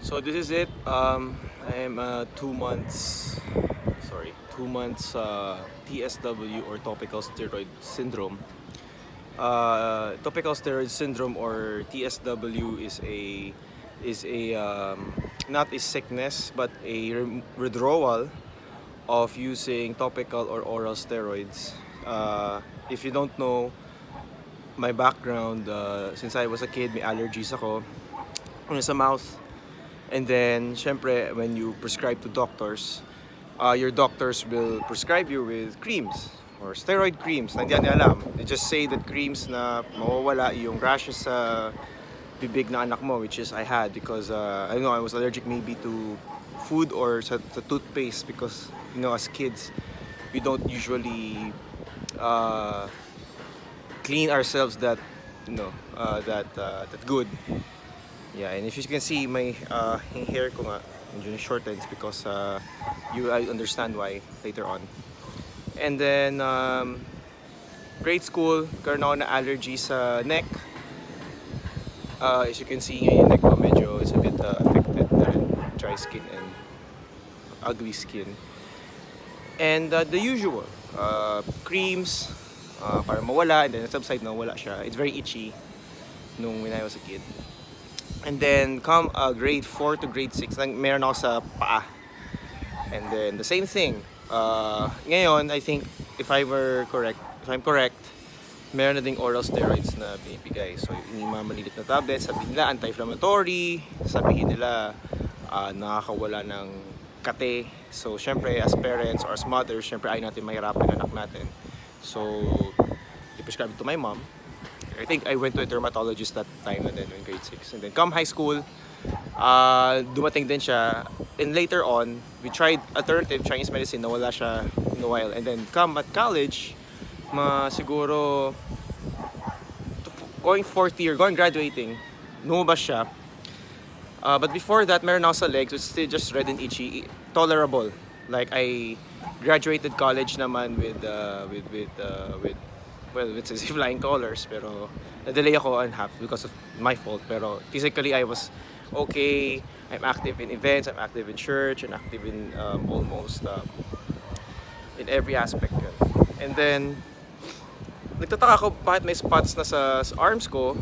So this is it. I am 2 months TSW or topical steroid syndrome. Topical steroid syndrome or TSW is a not a sickness but a withdrawal of using topical or oral steroids. If you don't know my background, since I was a kid, may allergies ako. Una sa mouth. And then, syempre, when you prescribe to doctors, your doctors will prescribe you with creams or steroid creams na hindi nila alam. They just say that creams na mawawala yung rashes sa bibig na anak mo, which is I had because I don't know, I was allergic maybe to food or sa toothpaste because, as kids, we don't usually clean ourselves that good. Yeah, and if you can see my yung hair ko nga, medyo shortens because I understand why later on. And then grade school, karoon ako na allergy sa neck. As you can see ngayon, yung neck ko medyo is a bit affected na rin. Dry skin and ugly skin. And the usual, creams, para mawala, and then subside na wala siya. It's very itchy when I was a kid. And then come grade 4 to grade 6, meron ako sa paa. And then the same thing. Ngayon, I think if I'm correct, meron na ding oral steroids na binibigay. So yung mga malilit na tablets, sabihin nila anti-inflammatory, sabihin nila nakakawala ng kate. So syempre as parents or as mothers, syempre ayaw natin mahirapan ang anak natin. So i-prescribe to my mom. I think I went to a dermatologist that time and then in grade 6. And then come high school, dumating din siya. And later on, we tried alternative Chinese medicine, nawala siya in a while. And then come at college, siguro going fourth year, graduating, lumabas siya. But before that, meron ako sa legs, which is still just red and itchy, tolerable. Like I graduated college naman with flying colors, pero na-delay ako and half because of my fault. Pero physically, I was okay. I'm active in events, I'm active in church, I'm active in almost in every aspect yun. And then, nagtataka ako bakit may spots na sa arms ko.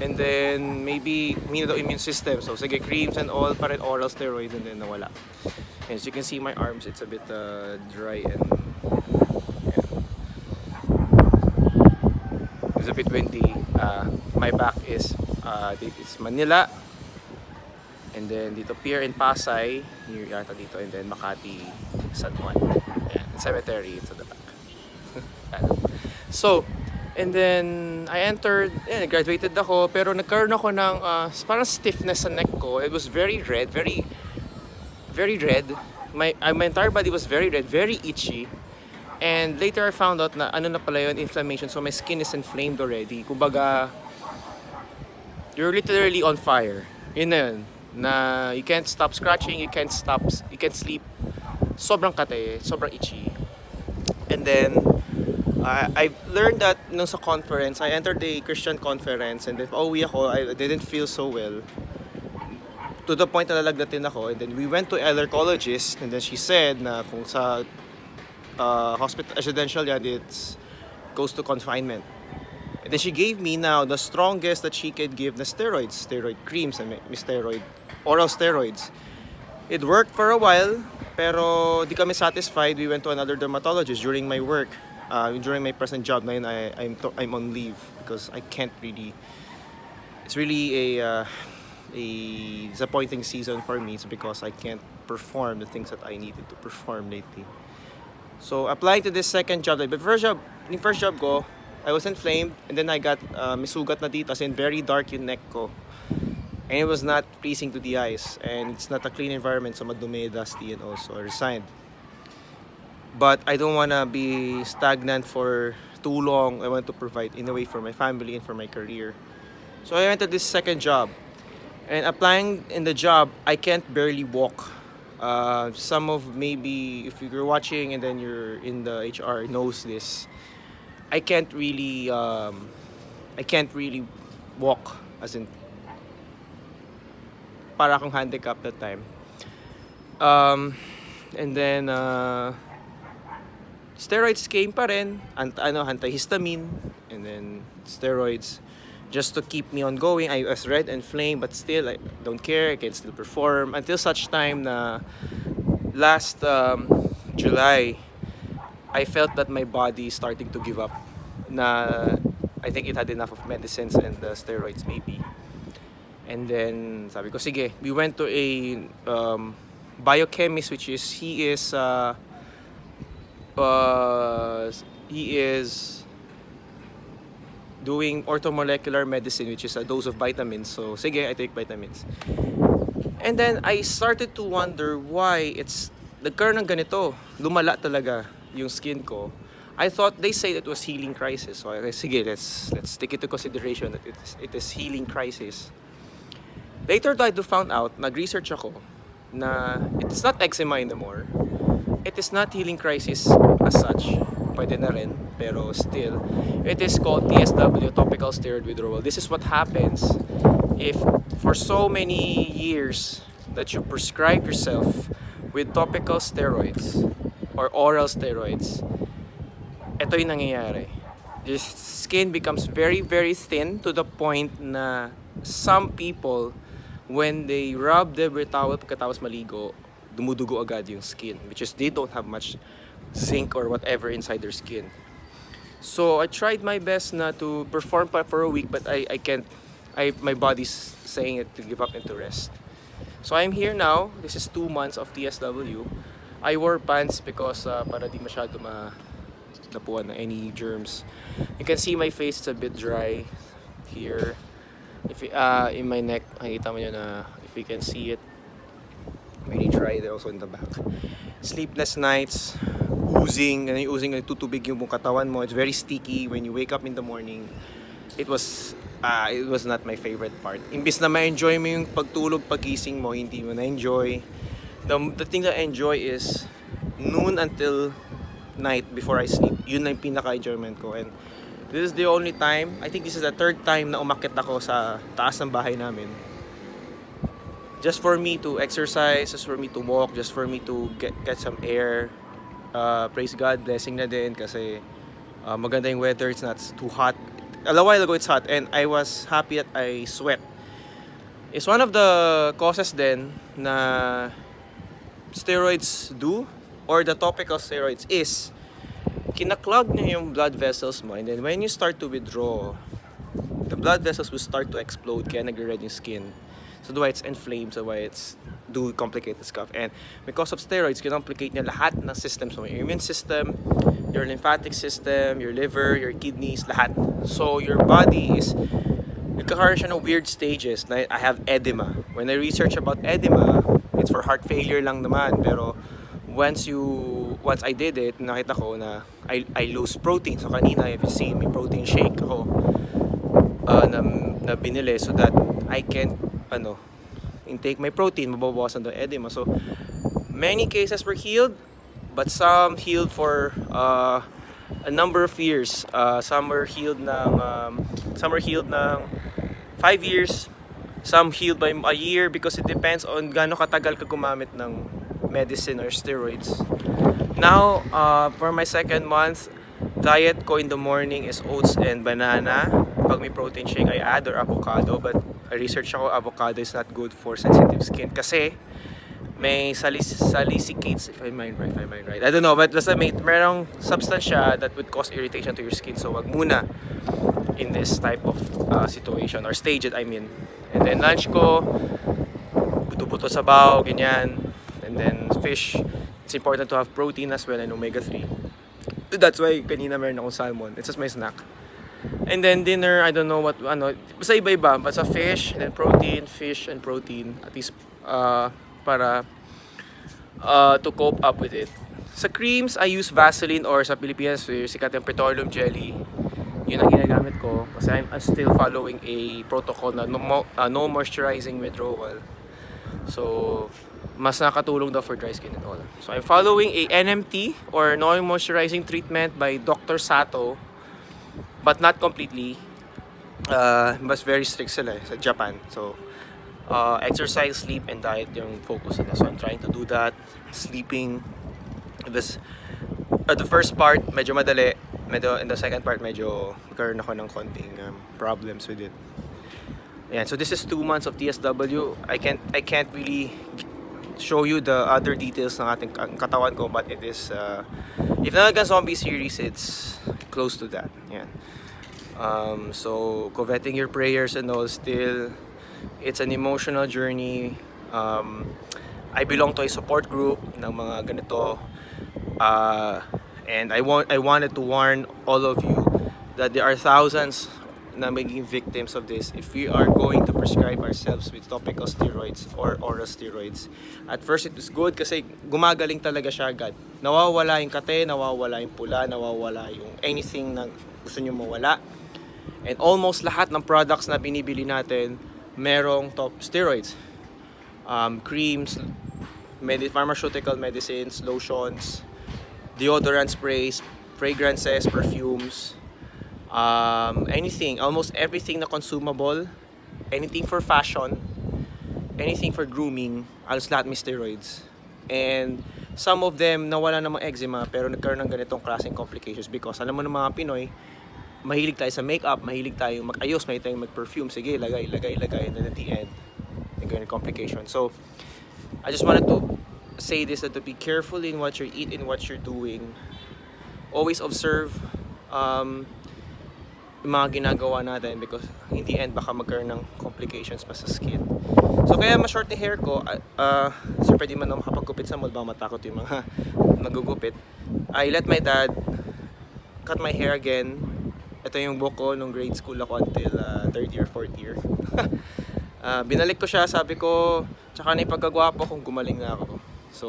And then, maybe mina daw immune system. So, sige, creams and all, pa rin oral steroids, and then nawala. And as you can see, my arms, it's a bit dry and a bit windy. My back is it's Manila, and then dito Pier in Pasay, near yata dito, and then Makati, San Juan. Ayan, cemetery, it's at the back. So, and then I entered, graduated ako, pero nagkaroon ako ng parang stiffness sa neck ko. It was very red, very red. My entire body was very red, very itchy. And later I found out na na pala yun, inflammation. So my skin is inflamed already. Kumbaga, you're literally on fire. Yun na yun. Na you can't stop scratching, you can't sleep. Sobrang kate, sobrang itchy. And then, I learned that nung sa conference, I entered the Christian conference, and then pauwi ako, I didn't feel so well. To the point na lalagnatin ako. And then we went to allergologist, and then she said na kung sa hospital residential yan, it's goes to confinement. And then she gave me now the strongest that she could give na steroid creams and oral steroids. It worked for a while, pero di kami satisfied. We went to another dermatologist during my work, during my present job. Na yun, I'm on leave because I can't really. It's really a disappointing season for me. It's because I can't perform the things that I needed to perform lately. So applying to this second job, the first job ko, I was inflamed, and then I got may sugat na dito, as in very dark yung neck ko. And it was not pleasing to the eyes, and it's not a clean environment, so madumi, dusty, and also I resigned. But I don't want to be stagnant for too long. I want to provide in a way for my family and for my career. So I went to this second job, and applying in the job, I can't barely walk. Some of maybe if you're watching and then you're in the HR knows this. I can't really walk, as in para akong handicap that time. Um, and then, steroids came pa rin, antihistamine, and then steroids just to keep me on going. I was red and flame, but still, I don't care, I can still perform. Until such time na last July, I felt that my body is starting to give up. Na I think it had enough of medicines and steroids maybe. And then sabi ko, sige, we went to a biochemist, which is he is doing orthomolecular medicine, which is a dose of vitamins. So sige, I take vitamins. And then I started to wonder why it's nagkaroon ng ganito. Lumala talaga yung skin ko. I thought they say it was healing crisis. So okay, sige, let's take it into consideration that it is healing crisis. Later I found out, nag-research ako, na it's not eczema anymore. It is not healing crisis as such. Pwede na rin, pero still, it is called TSW, topical steroid withdrawal. This is what happens if for so many years that you prescribe yourself with topical steroids or oral steroids. Ito yung nangyayari. Your skin becomes very, very thin to the point na some people, when they rub their towel pagkatapos maligo, dumudugo agad yung skin, which is they don't have much zinc or whatever inside their skin. So I tried my best na to perform pa for a week, but I can't. My body's saying it to give up and to rest. So I'm here now. This is 2 months of TSW. I wore pants because para di masyado napuan na any germs. You can see my face, it's a bit dry here. If in my neck, nakita mo yun na if you can see it, very dry there also in the back. Sleepless nights, oozing, and yung oozing, nagtutubig yung katawan mo. It's very sticky when you wake up in the morning. It was not my favorite part. Imbis na ma-enjoy mo yung pagtulog, pagising mo, hindi mo na-enjoy. The thing that I enjoy is noon until night before I sleep. Yun lang yung pinaka-enjoyment ko. And this is the only time, I think this is the third time na umakyat ako sa taas ng bahay namin. Just for me to exercise, just for me to walk, just for me to get some air. Praise God, blessing na din kasi maganda yung weather, it's not too hot. A while ago it's hot and I was happy that I sweat. It's one of the causes then na steroids do, or the topical steroids is kinakloud niya yung blood vessels mo, and then when you start to withdraw, the blood vessels will start to explode, kaya nagre-red yung skin. So that's why it's inflamed, so why it's do complicated stuff. And because of steroids, kinomplicate niya lahat ng systems mo, your immune system, your lymphatic system, your liver, your kidneys, lahat. So your body is nagkakaroon siya ng weird stages. I have edema. When I research about edema, it's for heart failure lang naman, pero once I did it, nakita ko na I lose protein. So kanina, if you see, may protein shake ako na binili so that I can intake my protein, mababawasan the edema. So many cases were healed, but some healed for a number of years. Some were healed ng 5 years. Some healed by a year because it depends on gaano katagal ka gumamit ng medicine or steroids. Now, for my second month, diet ko in the morning is oats and banana. Pag may protein shake, I add or avocado. But I research ako, avocado is not good for sensitive skin kasi may salicylates, if I mind right. I don't know, but basta merong substance siya that would cause irritation to your skin. So wag muna in this type of situation or stage, I mean. And then lunch ko, buto-buto sabaw, ganyan. And then fish, it's important to have protein as well and omega-3. That's why kanina meron akong salmon. It's just my snack. And then dinner, I don't know what, basta iba-iba. Basta fish, and then protein, fish and protein. At least, para to cope up with it. Sa creams, I use Vaseline or sa Pilipinas, sikat yung petroleum jelly. Yun ang ginagamit ko kasi I'm still following a protocol na no moisturizing withdrawal. So, mas nakatulong daw for dry skin and all. So, I'm following a NMT or no moisturizing treatment by Dr. Sato, but not completely. Mas very strict sila sa Japan. So, Exercise, sleep, and diet yung focus nila. So I'm trying to do that. Sleeping. This, the first part, medyo madali. In the second part, medyo nagkaroon ako ng konting problems with it. Yeah, so this is 2 months of TSW. I can't really show you the other details ng ating katawan ko, but it is if nalaga zombie series, it's close to that. Yeah. So coveting your prayers and all, still it's an emotional journey. I belong to a support group ng mga ganito, and I wanted to warn all of you that there are thousands na magiging victims of this if we are going to prescribe ourselves with topical steroids or oral steroids. At first it was good kasi gumagaling talaga siya agad. Nawawala yung kate, nawawala yung pula, nawawala yung anything na gusto nyo mawala. And almost lahat ng products na binibili natin merong top steroids. Creams, pharmaceutical medicines, lotions, deodorant sprays, fragrances, perfumes, anything, almost everything na consumable, anything for fashion, anything for grooming, halos lahat may steroids. And some of them nawala namang eczema pero nagkaroon ng ganitong klaseng complications because alam mo ng mga Pinoy, mahilig tayo sa makeup, mahilig tayo mag-ayos, mahilig tayo mag-perfume, sige, lagay, and then at the end, nagkaroon ng complications. So, I just wanted to say this, that to be careful in what you eat and what you're doing. Always observe yung mga ginagawa natin because in the end baka magkaroon ng complications pa sa skin. So kaya ma-short yung hair ko, siyempre di man ako makapagkupit sa mall, baka matakot yung mga nagugupit. I let my dad cut my hair again. Ito yung buhok ko nung grade school ako until 3rd year, 4th year. Binalik ko siya, sabi ko, tsaka na yung pagkagwapo kung gumaling na ako. So,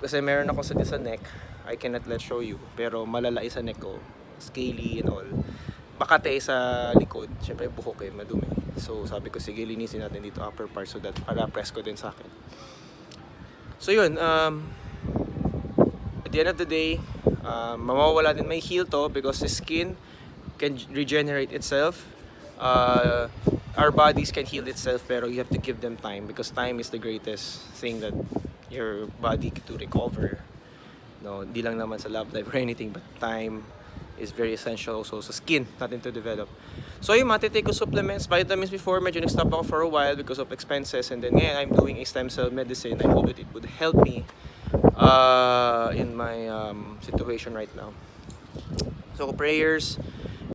kasi meron ako sa neck, I cannot show you, pero malalaki sa neck ko, scaly and all. Bakate sa likod, syempre buhok madumi. So sabi ko, sige, linisin natin dito upper part so that para press ko din sa akin. So yun, at the end of the day, mawawala din, may heal to because the skin can regenerate itself. Our bodies can heal itself, pero you have to give them time because time is the greatest thing that your body to recover. No, di lang naman sa love life or anything, but time is very essential also sa skin natin to develop. So yung matitake ko supplements, vitamins before, medyo nag-stop ako for a while because of expenses, and then ngayon I'm doing a stem cell medicine. I hope that it would help me in my situation right now. So prayers,